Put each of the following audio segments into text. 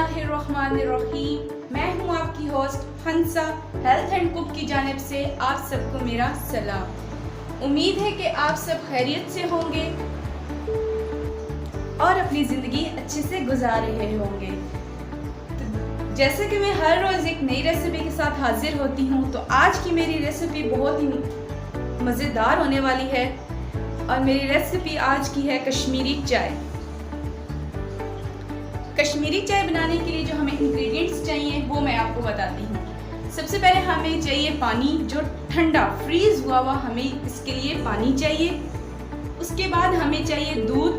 बिस्मिल्लाहिर्रहमानिर्रहीम। मैं हूँ आपकी host Hansa. Health and cook की जानिब से आप सबको मेरा सलाम। उम्मीद है कि आप सब खैरियत से होंगे और अपनी ज़िंदगी अच्छे से गुजार रहे होंगे। तो जैसे कि मैं हर रोज़ एक नई रेसिपी के साथ हाजिर होती हूँ, तो आज की मेरी रेसिपी बहुत ही मज़ेदार होने वाली है और मेरी रेसिपी आज की है कश्मीरी चाय। कश्मीरी चाय बनाने के लिए जो हमें इंग्रेडिएंट्स चाहिए वो मैं आपको बताती हूँ। सबसे पहले हमें चाहिए पानी, जो ठंडा फ्रीज हुआ हुआ हमें इसके लिए पानी चाहिए। उसके बाद हमें चाहिए दूध,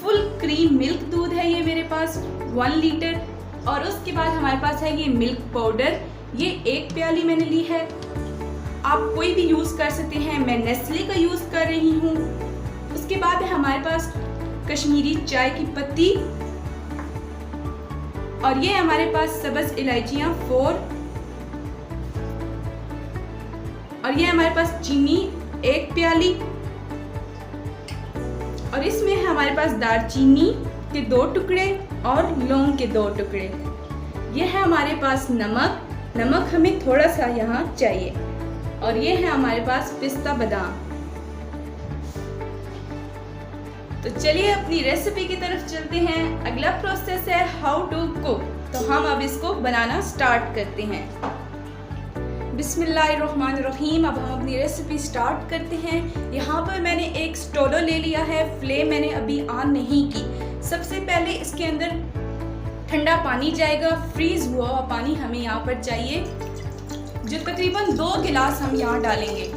फुल क्रीम मिल्क दूध है ये मेरे पास 1 लीटर। और उसके बाद हमारे पास है ये मिल्क पाउडर, ये 1 प्याली मैंने ली है। आप कोई भी यूज़ कर सकते हैं, मैं नेस्ले का यूज़ कर रही हूँ। उसके बाद है हमारे पास कश्मीरी चाय की पत्ती, और ये हमारे पास सब्ज़ इलायचियाँ 4, और ये हमारे पास चीनी 1 प्याली, और इसमें है हमारे पास दालचीनी के 2 टुकड़े और लौंग के 2 टुकड़े। ये है हमारे पास नमक हमें थोड़ा सा यहाँ चाहिए, और ये है हमारे पास पिस्ता बादाम। तो चलिए अपनी रेसिपी की तरफ चलते हैं। अगला प्रोसेस है हाउ टू कुक। तो हम अब इसको बनाना स्टार्ट करते हैं। बिस्मिल्लाहिर्रहमानिर्रहीम। अब हम अपनी रेसिपी स्टार्ट करते हैं। यहाँ पर मैंने एक स्टोलो ले लिया है, फ्लेम मैंने अभी ऑन नहीं की। सबसे पहले इसके अंदर ठंडा पानी जाएगा, फ्रीज हुआ हुआ पानी हमें यहाँ पर चाहिए, जो तकरीबन 2 गिलास हम यहाँ डालेंगे,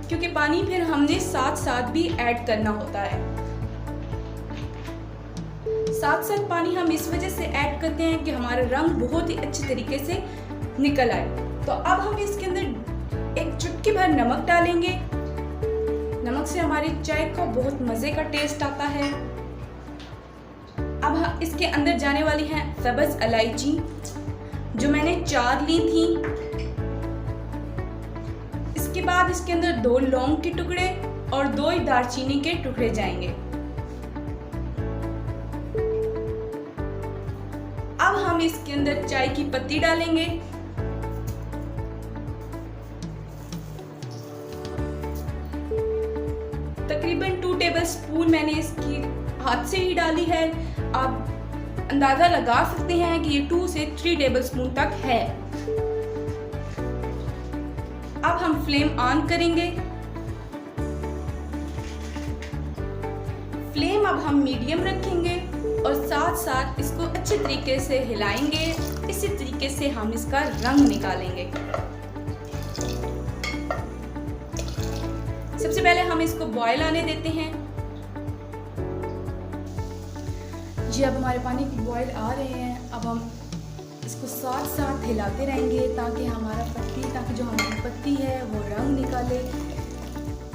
क्योंकि पानी फिर हमने साथ साथ भी ऐड करना होता है। साथ साथ पानी हम इस वजह से ऐड करते हैं कि हमारा रंग बहुत ही अच्छे तरीके से निकल आए। तो अब हम इसके अंदर एक चुटकी भर नमक डालेंगे। नमक से हमारी चाय का बहुत मज़े का टेस्ट आता है। अब इसके अंदर जाने वाली है सब्ज़ इलायची, जो मैंने 4 ली थी। इसके बाद इसके अंदर 2 लौंग के टुकड़े और 2 दालचीनी के टुकड़े जाएंगे। अब हम इसके अंदर चाय की पत्ती डालेंगे। तकरीबन 2 टेबलस्पून मैंने इसकी हाथ से ही डाली है। आप अंदाजा लगा सकते हैं कि ये 2 से 3 टेबलस्पून तक है। अब हम फ्लेम ऑन करेंगे। फ्लेम अब हम मीडियम रखेंगे और साथ साथ इसको अच्छे तरीके से हिलाएंगे। इसी तरीके से हम इसका रंग निकालेंगे। सबसे पहले हम इसको बॉयल आने देते हैं। जी अब हमारे पानी की बॉयल आ रहे हैं। अब हम इसको साथ साथ हिलाते रहेंगे ताकि जो हमारी पत्ती है वो रंग निकाले।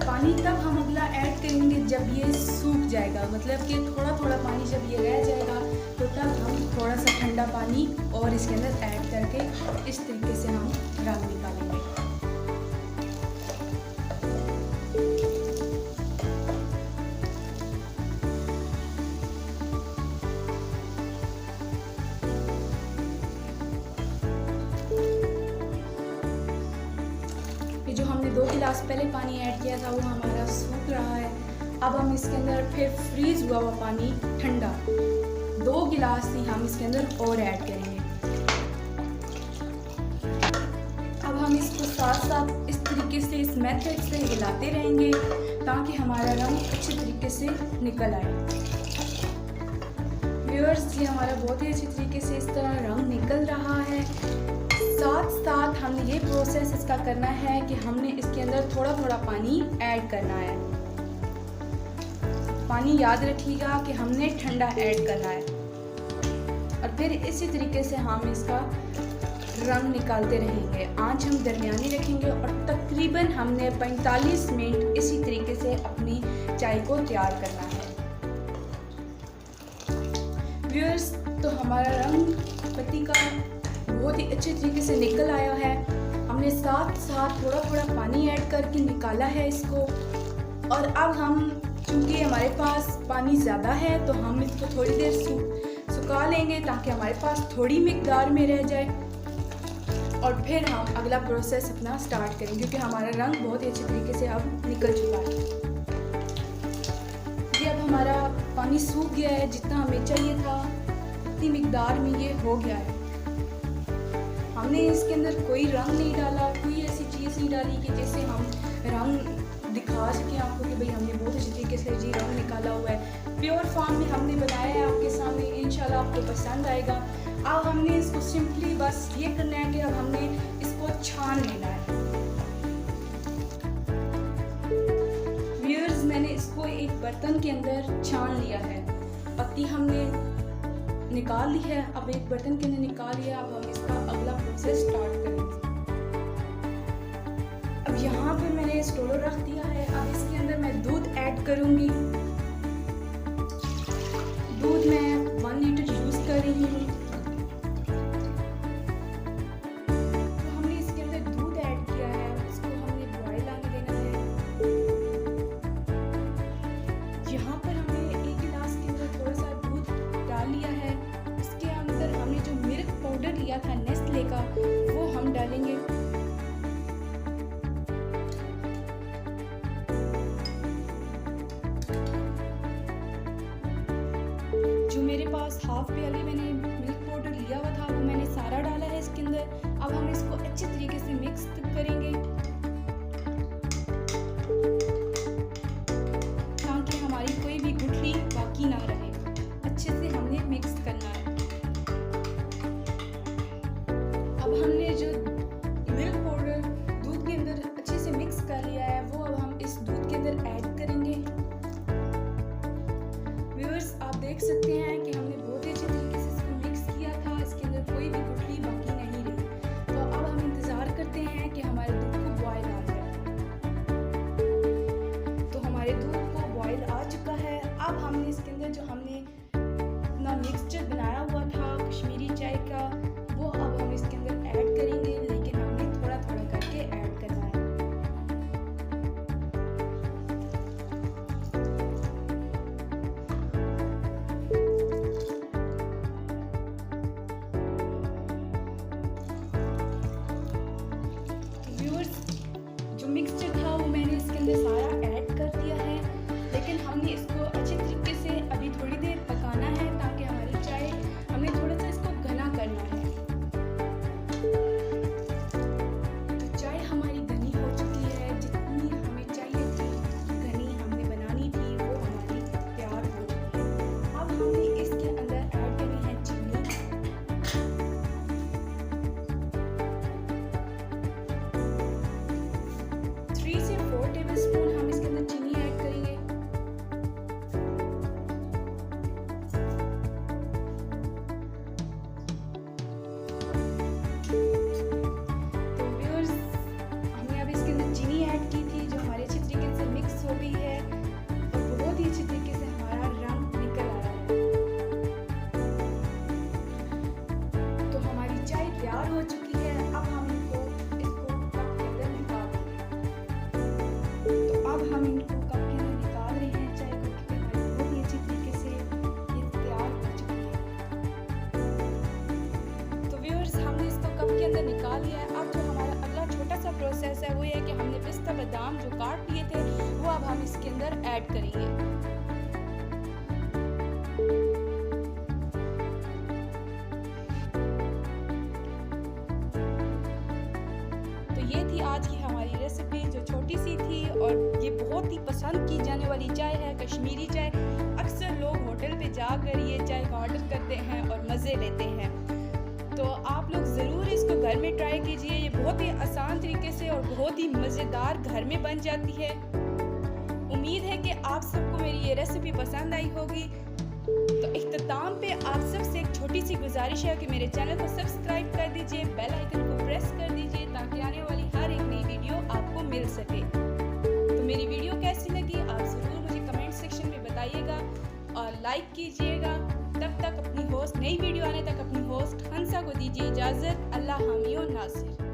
पानी तब हम अगला ऐड करेंगे जब ये सूख जाएगा, मतलब कि थोड़ा थोड़ा पानी जब ये रह जाएगा तो तब हम थोड़ा सा ठंडा पानी और इसके अंदर ऐड करके इस तरीके से हम रंग निकालेंगे। जो हमने 2 गिलास पहले पानी ऐड किया था वो हमारा सूख रहा है। अब हम इसके अंदर फिर फ्रीज हुआ हुआ पानी ठंडा 2 गिलास ही हम इसके अंदर और ऐड करेंगे। अब हम इसको साथ साथ इस तरीके से, इस मेथड से हिलाते रहेंगे ताकि हमारा रंग अच्छे तरीके से निकल आए। व्यूअर्स, ये हमारा बहुत ही अच्छे तरीके से इस तरह रंग निकल रहा है। साथ साथ हमने ये प्रोसेस इसका करना है कि हमने इसके अंदर थोड़ा थोड़ा पानी ऐड करना है। पानी याद रखिएगा कि हमने ठंडा ऐड करना है, और फिर इसी तरीके से हम इसका रंग निकालते रहेंगे। आंच हम दरमियानी रखेंगे और तकरीबन हमने 45 मिनट इसी तरीके से अपनी चाय को तैयार करना है। व्यूअर्स, तो हमारा रंग पत्ती का बहुत ही अच्छे तरीके से निकल आया है। हमने साथ साथ थोड़ा थोड़ा पानी ऐड करके निकाला है इसको, और अब हम चूँकि हमारे पास पानी ज़्यादा है तो हम इसको थोड़ी देर सुखा लेंगे ताकि हमारे पास थोड़ी मिकदार में रह जाए, और फिर हम अगला प्रोसेस अपना स्टार्ट करेंगे क्योंकि हमारा रंग बहुत ही अच्छे तरीके से अब निकल चुका है। ये अब हमारा पानी सूख गया है, जितना हमें चाहिए था उतनी मिकदार में ये हो गया है। हमने इसके अंदर कोई रंग नहीं डाला, कोई ऐसी चीज़ नहीं डाली कि जिससे हम रंग दिखा सकें आपको कि भाई हमने बहुत अच्छी तरीके से जी रंग निकाला हुआ है। प्योर फॉर्म में हमने बनाया है आपके सामने, इंशाल्लाह आपको पसंद आएगा। अब हमने इसको सिंपली बस ये करना है कि अब हमने इसको छान लेना है। व्यूअर्स, मैंने इसको एक बर्तन के अंदर छान लिया है। पत्ती हमने निकाल ली है, अब एक बर्तन के अंदर निकाल लिया। अब हम इसका अगला प्रोसेस स्टार्ट करेंगे। अब यहाँ पे मैंने स्टोलो रख दिया है। अब इसके अंदर मैं दूध ऐड करूँगी। दूध मैं 1 लीटर यूज़ कर रही हूँ। तो हमने इसके अंदर दूध ऐड किया है, इसको हमने बॉयल आने देना है। यहाँ पर हमने 1 गिलास के अंदर थोड़ा सा दूध डाल लिया है। इसके अंदर हमने जो मिल्क पाउडर लिया था नेस्ले का, वो हम डालेंगे। जो मेरे पास हाफ प्याली मैंने मिल्क पाउडर लिया हुआ था वो मैंने सारा डाला है इसके अंदर। अब हम इसको अच्छे तरीके से मिक्स करेंगे ताकि हमारी कोई भी गुठली बाकी ना रहे। अच्छे से हमने मिक्स करना है। अब हमने जो मिल्क पाउडर दूध के अंदर अच्छे से मिक्स कर लिया है वो अब हम इस दूध के अंदर ऐड करेंगे। व्यूअर्स, आप देख सकते हैं कि हमने बहुत अच्छे तरीके से इसको मिक्स किया था। इसके अंदर कोई भी गुठली बाकी नहीं रही। तो अब हम इंतज़ार करते हैं कि हमारे दूध को बॉयल आ जाए। तो हमारे दूध को बॉयल आ चुका है। अब हमने इसके अंदर जो हमने अपना मिक्सचर बनाया हुआ था कश्मीरी चाय का, वो अब हम इसके अंदर ऐड करेंगे, लेकिन हमने थोड़ा थोड़ा करके ऐड करना है। जो मिक्सचर था वो मैंने इसके अंदर सारा ऐड कर दिया है, लेकिन हमने इसको अच्छे तरीके से अभी थोड़ी देर पकाना है ताकि हमारी चाय, हमने थोड़ा सा इसको घना करना है। तो चाय हमारी घनी हो चुकी है, जितनी हमें चाहिए थी घनी हमने बनानी थी वो हमारी तैयार हो चुकी है। अब हमने इसके अंदर ऐड करनी है चीनी। टेबलस्पून हम इसके अंदर चीनी ऐड करेंगे। तो व्यूअर्स, हमने अब इसके अंदर चीनी ऐड की थी जो हमारे अच्छे तरीके से मिक्स हो गई है और बहुत ही अच्छे तरीके से हमारा रंग निकल आ रहा है। तो हमारी चाय तैयार हो चुकी है। अब हम इसको कप के अंदर निकाल हम इनको कप के अंदर निकाल रहे हैं चाय को, क्योंकि हमारी बहुत ही अच्छी तरीके से ये तैयार हो चुकी है। तो व्यूअर्स, हमने इसको कप के अंदर निकाल लिया है। अब जो हमारा अगला छोटा सा प्रोसेस है वो ये है कि हमने पिस्ता बादाम जो काट लिए थे वो अब हम इसके अंदर ऐड करेंगे। तो ये थी आज की हमारी रेसिपी जो छोटी सी थी और ये बहुत ही पसंद की जाने वाली चाय है, कश्मीरी चाय। अक्सर लोग होटल पे जाकर ये चाय का ऑर्डर करते हैं और मज़े लेते हैं। तो आप लोग ज़रूर इसको घर में ट्राई कीजिए। ये बहुत ही आसान तरीके से और बहुत ही मज़ेदार घर में बन जाती है। उम्मीद है कि आप सबको मेरी ये रेसिपी पसंद आई होगी। तो इख्तिताम पे आप सबसे एक छोटी सी गुजारिश है कि मेरे चैनल को सब्सक्राइब कर दीजिए, बेल आइकन को प्रेस कर दीजिए ताकि आने वाली हर एक नई वीडियो आपको मिल सके। तो मेरी वीडियो कैसी लगी आप ज़रूर मुझे कमेंट सेक्शन में बताइएगा और लाइक कीजिएगा। तब तक अपनी होस्ट, नई वीडियो आने तक अपनी होस्ट हंसा को दीजिए इजाज़त। अल्लाह हामी और नासिर।